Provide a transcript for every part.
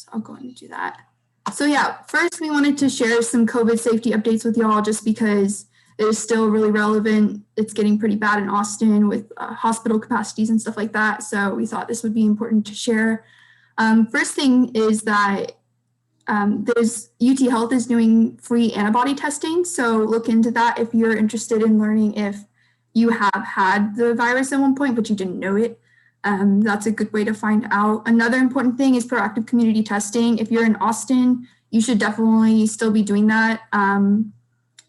So I'll go and do that. So yeah, first we wanted to share some COVID safety updates with y'all just because it is still really relevant. It's getting pretty bad in Austin with hospital capacities and stuff like that. So we thought this would be important to share. First thing is that UT Health is doing free antibody testing. So look into that if you're interested in learning if you have had the virus at one point, but you didn't know it. That's a good way to find out. Another important thing is proactive community testing. If you're in Austin, you should definitely still be doing that.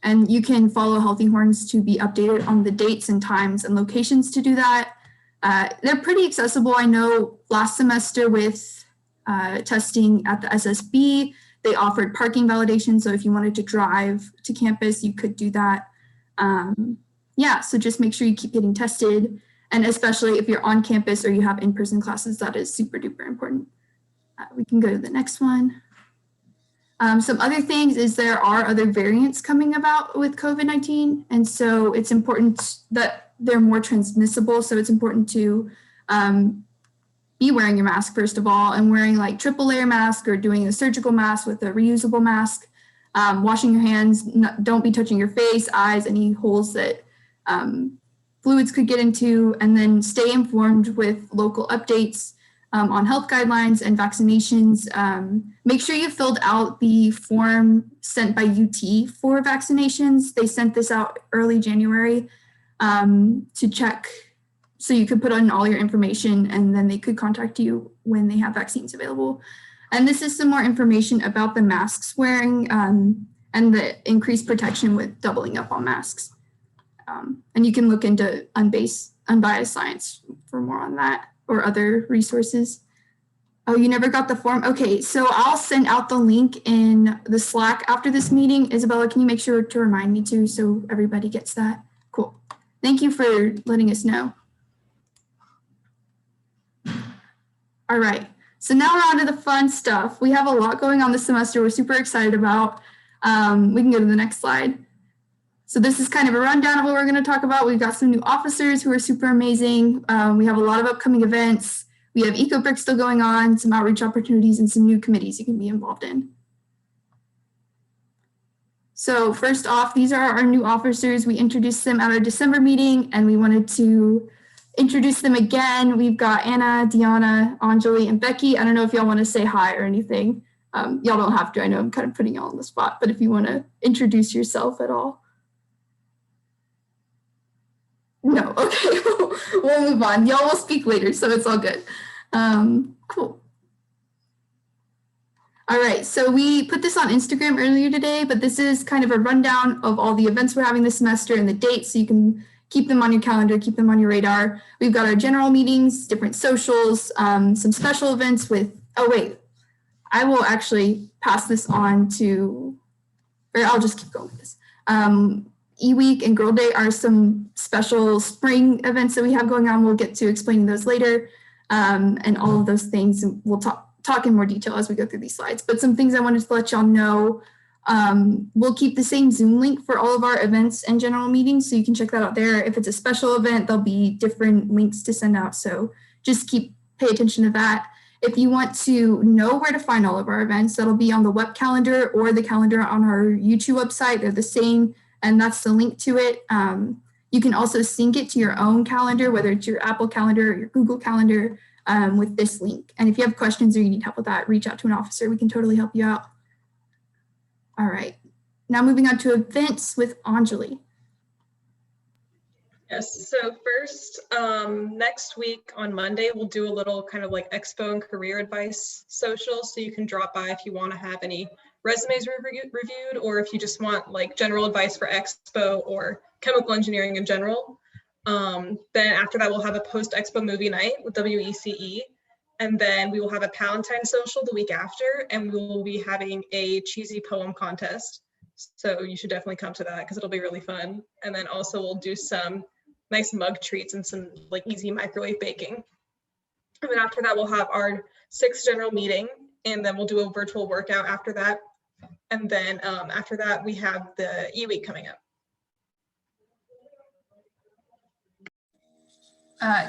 And you can follow Healthy Horns to be updated on the dates and times and locations to do that. They're pretty accessible. I know last semester with testing at the SSB, they offered parking validation. So if you wanted to drive to campus, you could do that. Yeah, so just make sure you keep getting tested. And especially if you're on campus or you have in-person classes, that is super duper important. We can go to the next one. Some other things is there are other variants coming about with COVID-19. And so it's important that they're more transmissible. So it's important to be wearing your mask, first of all, and wearing like triple layer mask or doing a surgical mask with a reusable mask. Washing your hands, don't be touching your face, eyes, any holes that fluids could get into, and then stay informed with local updates on health guidelines and vaccinations. Make sure you filled out the form sent by UT for vaccinations. They sent this out early January to check, so you could put in all your information and then they could contact you when they have vaccines available. And this is some more information about the masks wearing and the increased protection with doubling up on masks. And you can look into unbiased science for more on that or other resources. Oh, you never got the form? Okay, so I'll send out the link in the Slack after this meeting. Isabella, can you make sure to remind me to so everybody gets that? Cool. Thank you for letting us know. All right, so now we're on to the fun stuff. We have a lot going on this semester we're super excited about. We can go to the next slide. So this is kind of a rundown of what we're going to talk about. We've got some new officers who are super amazing. We have a lot of upcoming events. We have Ecobrick still going on, some outreach opportunities, and some new committees you can be involved in. So first off, these are our new officers. We introduced them at our December meeting, and we wanted to introduce them again. We've got Anna, Deanna, Anjali, and Becky. I don't know if y'all want to say hi or anything. Y'all don't have to. I know I'm kind of putting y'all on the spot, but if you want to introduce yourself at all. No, okay, we'll move on. Y'all will speak later, so it's all good. Cool. All right, so we put this on Instagram earlier today, but this is kind of a rundown of all the events we're having this semester and the dates, so you can keep them on your calendar, keep them on your radar. We've got our general meetings, different socials, some special events with, oh wait, I will actually pass this on to, or I'll just keep going with this. E-Week and Girl Day are some special spring events that we have going on. We'll get to explaining those later and all of those things. And we'll talk in more detail as we go through these slides. But some things I wanted to let y'all know. We'll keep the same Zoom link for all of our events and general meetings, so you can check that out there. If it's a special event, there'll be different links to send out. So just pay attention to that. If you want to know where to find all of our events, that'll be on the web calendar or the calendar on our UChEW website. They're the same. And that's the link to it. You can also sync it to your own calendar, whether it's your Apple Calendar or your Google Calendar with this link. And if you have questions or you need help with that, reach out to an officer. We can totally help you out. All right, now moving on to events with Anjali. Yes, so first, next week on Monday, we'll do a little kind of like Expo and career advice social. So you can drop by if you want to have any resumes reviewed, or if you just want like general advice for Expo or chemical engineering in general. Then after that, we'll have a post-Expo movie night with WECE. And then we will have a Palentine social the week after, and we will be having a cheesy poem contest. So you should definitely come to that because it'll be really fun. And then also we'll do some nice mug treats and some like easy microwave baking. And then after that, we'll have our 6th general meeting, and then we'll do a virtual workout after that. And then after that, we have the E-Week coming up.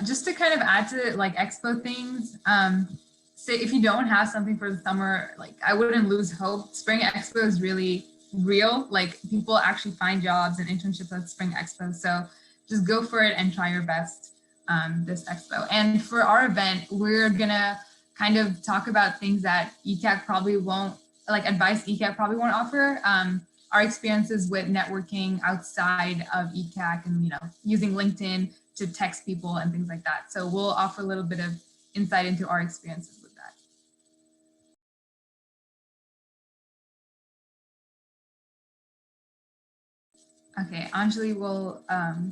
Just to kind of add to like Expo things, say if you don't have something for the summer, like I wouldn't lose hope. Spring Expo is really real. Like people actually find jobs and internships at Spring Expo. So just go for it and try your best this Expo. And for our event, we're gonna kind of talk about things that ECAC probably won't, like advice ECAC probably won't offer. Our experiences with networking outside of ECAC and, you know, using LinkedIn to text people and things like that. So we'll offer a little bit of insight into our experiences with that. Okay, Anjali will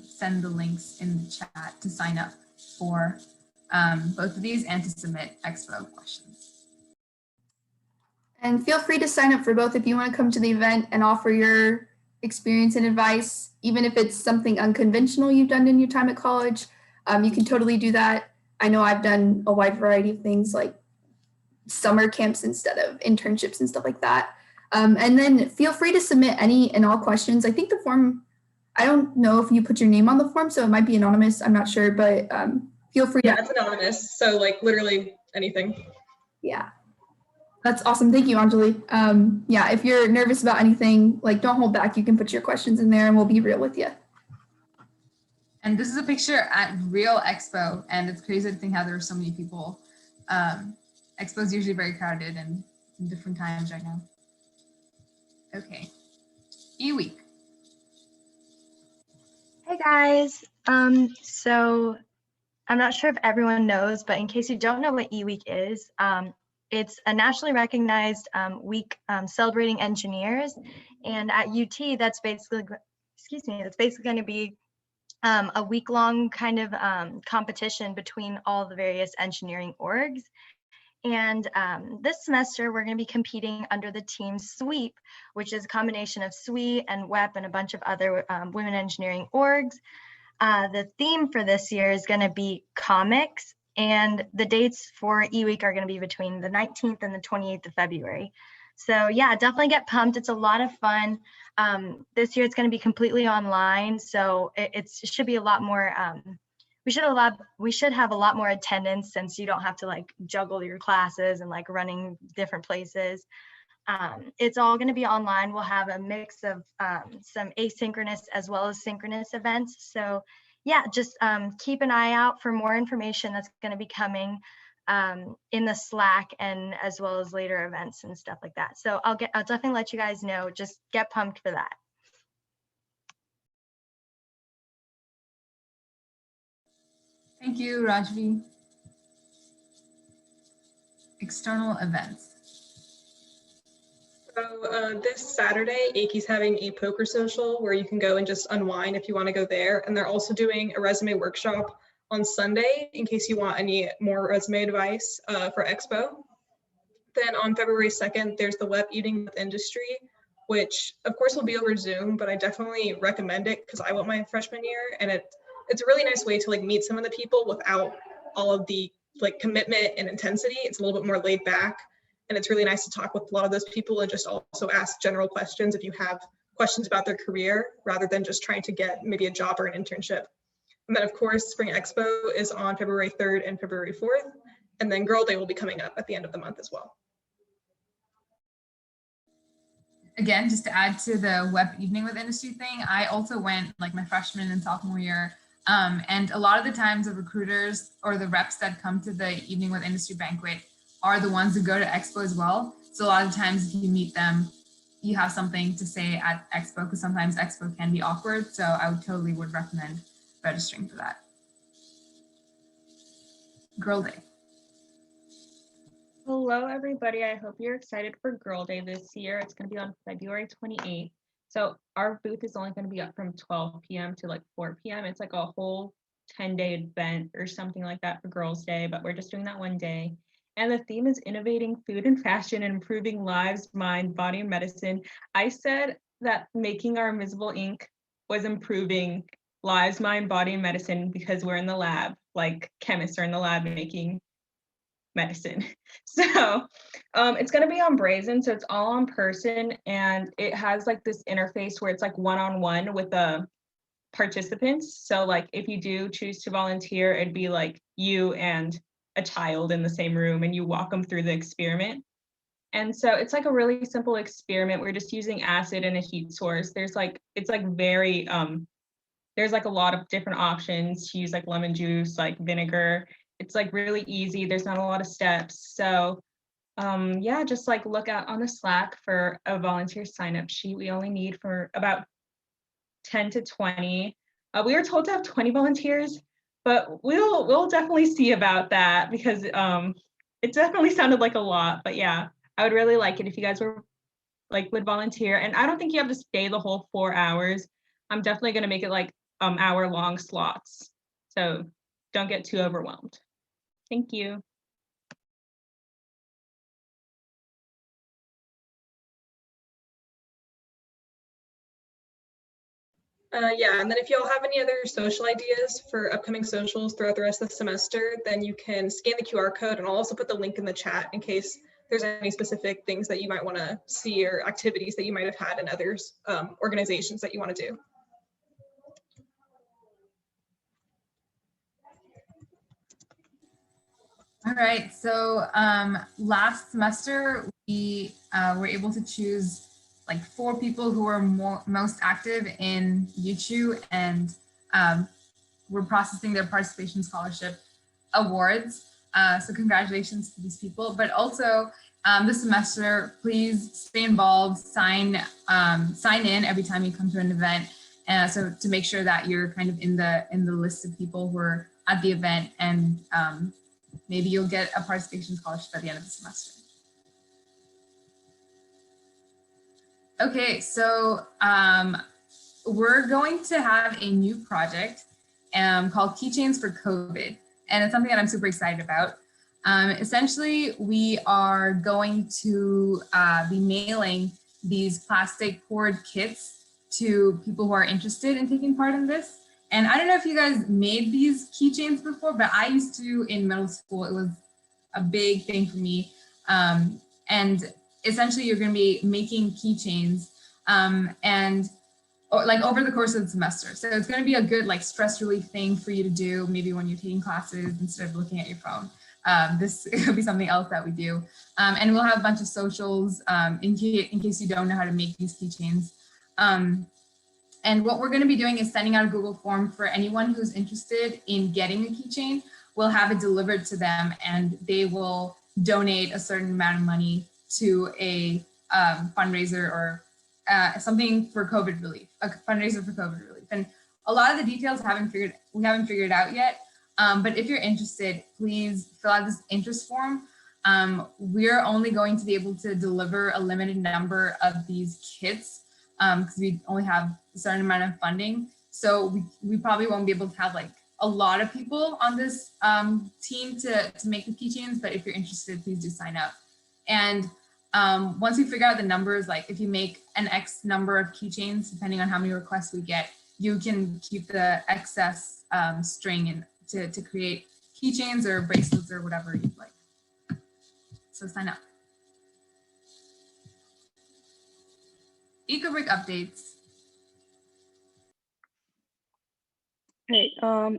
send the links in the chat to sign up for both of these and to submit Expo questions. And feel free to sign up for both if you want to come to the event and offer your experience and advice, even if it's something unconventional you've done in your time at college. You can totally do that. I know I've done a wide variety of things like summer camps instead of internships and stuff like that. And then feel free to submit any and all questions. I think the form, I don't know if you put your name on the form, so it might be anonymous. I'm not sure, but feel free. Yeah, it's anonymous. So like literally anything. Yeah. That's awesome. Thank you, Anjali. Yeah, if you're nervous about anything, like don't hold back. You can put your questions in there and we'll be real with you. And this is a picture at Real Expo, and it's crazy to think how there are so many people. Expo is usually very crowded and in different times right now. Okay, E-Week. Hey guys, so I'm not sure if everyone knows, but in case you don't know what E-Week is, it's a nationally recognized week celebrating engineers, and at UT that's basically, that's basically going to be a week-long kind of competition between all the various engineering orgs. And this semester, we're going to be competing under the team SWEEP, which is a combination of SWE and WEP and a bunch of other women engineering orgs. The theme for this year is going to be comics, and the dates for E-Week are going to be between the 19th and the 28th of February. So yeah, definitely get pumped. It's a lot of fun. This year it's going to be completely online, so it should be a lot more, we should have a lot more attendance since you don't have to like juggle your classes and like running different places. It's all going to be online. We'll have a mix of some asynchronous as well as synchronous events. So yeah, just keep an eye out for more information that's going to be coming in the Slack and as well as later events and stuff like that. So I'll definitely let you guys know. Just get pumped for that. Thank you, Rajvi. External events. So this Saturday, AICI's having a poker social where you can go and just unwind if you want to go there. And they're also doing a resume workshop on Sunday in case you want any more resume advice for Expo. Then on February 2nd, there's the Web Eating with Industry, which of course will be over Zoom, but I definitely recommend it because I went my freshman year, and it's a really nice way to like meet some of the people without all of the like commitment and intensity. It's a little bit more laid back, and it's really nice to talk with a lot of those people and just also ask general questions if you have questions about their career rather than just trying to get maybe a job or an internship. And then of course, Spring Expo is on February 3rd and February 4th. And then Girl Day will be coming up at the end of the month as well. Again, just to add to the Web Evening with Industry thing, I also went like my freshman and sophomore year. And a lot of the times the recruiters or the reps that come to the Evening with Industry banquet are the ones who go to Expo as well. So a lot of times if you meet them, you have something to say at Expo because sometimes Expo can be awkward. So I would recommend registering for that. Girl Day. Hello, everybody. I hope you're excited for Girl Day this year. It's going to be on February 28th. So our booth is only going to be up from 12 p.m. to like 4 p.m. It's like a whole 10-day event or something like that for Girls Day, but we're just doing that one day. And the theme is innovating food and fashion and improving lives, mind, body, and medicine. I said that making our invisible ink was improving lives, mind, body, and medicine because we're in the lab, like chemists are in the lab making medicine. So it's going to be on Brazen, so it's all in person, and it has like this interface where it's like one-on-one with the participants. So like if you do choose to volunteer, it'd be like you and a child in the same room and you walk them through the experiment. And so it's like a really simple experiment. We're just using acid and a heat source. There's like, it's like very, there's like a lot of different options to use, like lemon juice, like vinegar. It's like really easy. There's not a lot of steps. So yeah, just like look out on the Slack for a volunteer sign up sheet. We only need for about 10 to 20. We were told to have 20 volunteers, but we'll definitely see about that because it definitely sounded like a lot. But yeah, I would really like it if you guys were like would volunteer. And I don't think you have to stay the whole 4 hours. I'm definitely gonna make it like hour-long slots. So don't get too overwhelmed. Thank you. Yeah, and then if y'all have any other social ideas for upcoming socials throughout the rest of the semester, then you can scan the QR code, and I'll also put the link in the chat in case there's any specific things that you might want to see or activities that you might have had in others organizations that you want to do. All right, so last semester we were able to choose like 4 people who were most active in UChEW, and we're processing their participation scholarship awards. So congratulations to these people, but also this semester, please stay involved, sign in every time you come to an event. So to make sure that you're kind of in the list of people who are at the event, and maybe you'll get a participation scholarship at the end of the semester. Okay, so we're going to have a new project called Keychains for COVID, and it's something that I'm super excited about. Essentially, we are going to be mailing these plastic poured kits to people who are interested in taking part in this. And I don't know if you guys made these keychains before, but I used to in middle school. It was a big thing for me. And essentially, you're going to be making keychains like over the course of the semester. So it's going to be a good like stress relief thing for you to do, maybe when you're taking classes instead of looking at your phone. This could be something else that we do. And we'll have a bunch of socials in case you don't know how to make these keychains. And what we're going to be doing is sending out a Google form for anyone who's interested in getting a keychain. We'll have it delivered to them, and they will donate a certain amount of money to a fundraiser or something for COVID relief, a fundraiser for COVID relief. And a lot of the details we haven't figured out yet. But if you're interested, please fill out this interest form. We're only going to be able to deliver a limited number of these kits because we only have a certain amount of funding. So we probably won't be able to have like a lot of people on this team to make the keychains, but if you're interested, please do sign up. And once we figure out the numbers, like if you make an X number of keychains, depending on how many requests we get, you can keep the excess string to create keychains or bracelets or whatever you'd like. So sign up. Ecobrick updates. Hey, so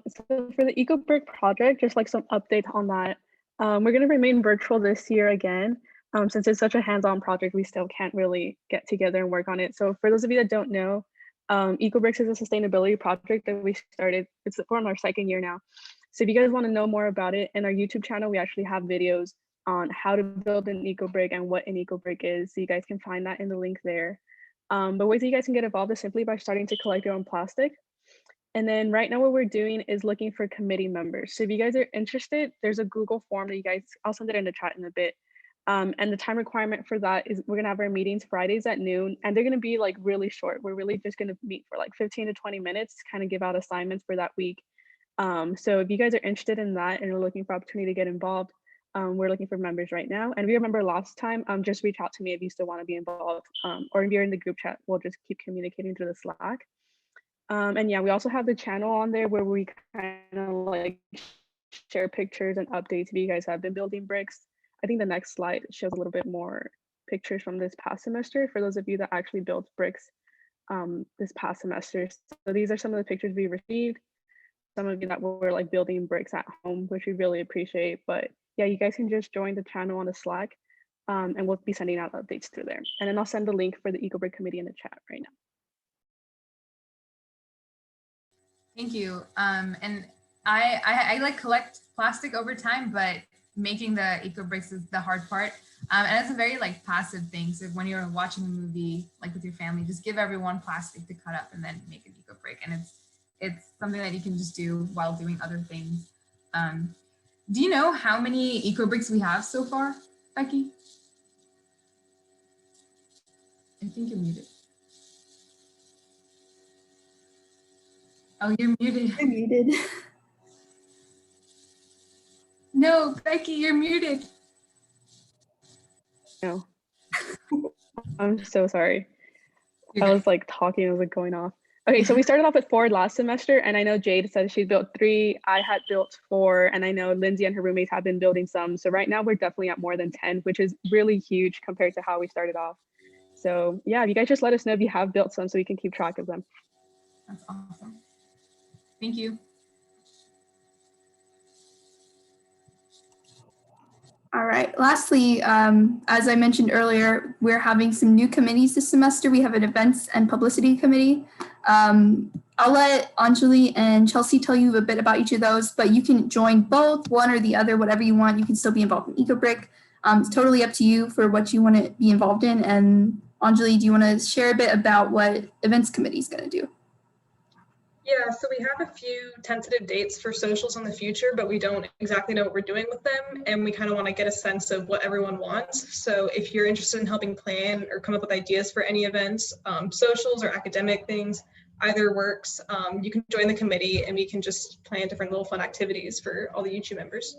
for the Ecobrick project, just like some updates on that. We're going to remain virtual this year again. Since it's such a hands-on project, we still can't really get together and work on it. So for those of you that don't know, Ecobricks is a sustainability project that we started. We're on our 2nd year now. So if you guys want to know more about it, in our YouTube channel, we actually have videos on how to build an Ecobrick and what an Ecobrick is. So you guys can find that in the link there. But ways that you guys can get involved is simply by starting to collect your own plastic. And then right now what we're doing is looking for committee members. So if you guys are interested, there's a Google form that you guys, I'll send it in the chat in a bit. And the time requirement for that is we're gonna have our meetings Fridays at noon, and they're gonna be like really short. We're really just gonna meet for like 15 to 20 minutes to kind of give out assignments for that week. So if you guys are interested in that and you're looking for opportunity to get involved, we're looking for members right now. And if you remember last time, just reach out to me if you still want to be involved, or if you're in the group chat, we'll just keep communicating through the Slack. And yeah, we also have the channel on there where we kind of like share pictures and updates if you guys have been building bricks. I think the next slide shows a little bit more pictures from this past semester for those of you that actually built bricks this past semester. So these are some of the pictures we received. some of you that were like building bricks at home, which we really appreciate. But yeah, you guys can just join the channel on the Slack, and we'll be sending out updates through there. And then I'll send the link for the Ecobrick committee in the chat right now. Thank you. And I like collect plastic over time, but making the eco bricks is the hard part. And it's a very like passive thing. So when you're watching a movie, like with your family, just give everyone plastic to cut up and then make an eco brick. And it's something that you can just do while doing other things. Do you know how many eco bricks we have so far, Becky? I think you're muted. Oh, you're muted. I'm muted. No, Becky, you're muted. No, I'm so sorry. You're I good. was like talking, I was like going off. Okay, so we started off with 4 last semester, and I know Jade said she built 3. I had built 4, and I know Lindsay and her roommates have been building some. So right now we're definitely at more than 10, which is really huge compared to how we started off. So yeah, you guys just let us know if you have built some so we can keep track of them. That's awesome. Thank you. All right. Lastly, as I mentioned earlier, we're having some new committees this semester. We have an events and publicity committee. I'll let Anjali and Chelsea tell you a bit about each of those, but you can join both, one or the other, whatever you want. You can still be involved in Ecobrick. It's totally up to you for what you want to be involved in. And Anjali, do you want to share a bit about what events committee is going to do? Yeah, so we have a few tentative dates for socials in the future, but we don't exactly know what we're doing with them. And we kind of want to get a sense of what everyone wants. So if you're interested in helping plan or come up with ideas for any events, socials or academic things, either works. You can join the committee and we can just plan different little fun activities for all the UChEW members.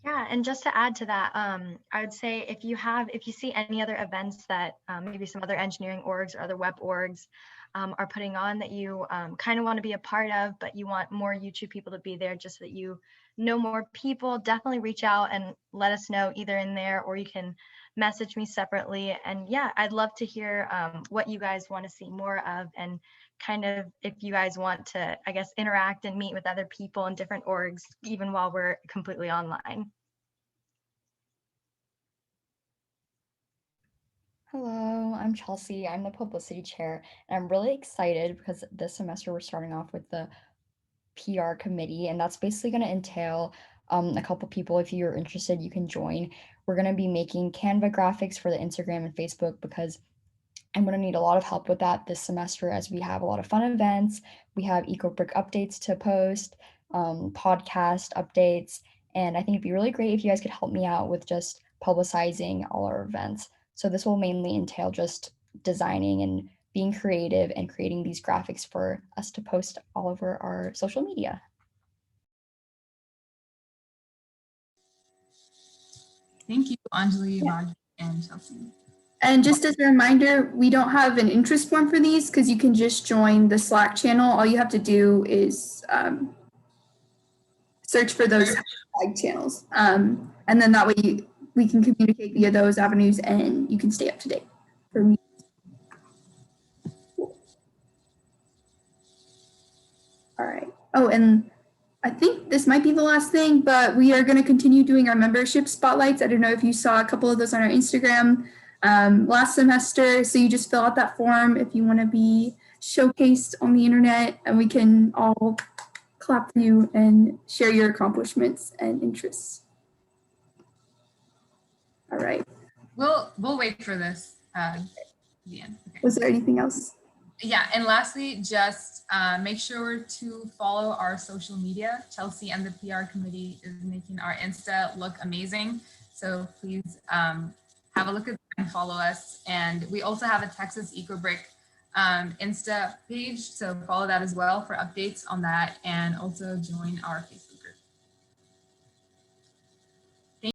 Yeah, and just to add to that, I would say if you see any other events that maybe some other engineering orgs or other web orgs are putting on that you kind of want to be a part of, but you want more UChEW people to be there just so that you know more people, definitely reach out and let us know either in there, or you can message me separately. And yeah, I'd love to hear what you guys want to see more of, and kind of if you guys want to, I guess, interact and meet with other people in different orgs, even while we're completely online. Hello, I'm Chelsea. I'm the publicity chair, and I'm really excited because this semester we're starting off with the PR committee, and that's basically going to entail a couple people. If you're interested, you can join. We're going to be making Canva graphics for the Instagram and Facebook because I'm going to need a lot of help with that this semester, as we have a lot of fun events. We have Ecobrick updates to post, podcast updates, and I think it'd be really great if you guys could help me out with just publicizing all our events. So this will mainly entail just designing and being creative and creating these graphics for us to post all over our social media. Thank you, Anjali, Raj, and Chelsea. And just as a reminder, we don't have an interest form for these because you can just join the Slack channel. All you have to do is search for those hashtag channels. And then that way we can communicate via those avenues and you can stay up to date. For me. All right. Oh, and I think this might be the last thing, but we are going to continue doing our membership spotlights. I don't know if you saw a couple of those on our Instagram last semester. So you just fill out that form if you want to be showcased on the internet, and we can all clap for you and share your accomplishments and interests. All right. We'll wait for this at the end. Okay. Was there anything else? Yeah, and lastly, just make sure to follow our social media. Chelsea and the PR committee is making our Insta look amazing. So please have a look at that and follow us. And we also have a Texas Ecobrick Insta page, so follow that as well for updates on that, and also join our Facebook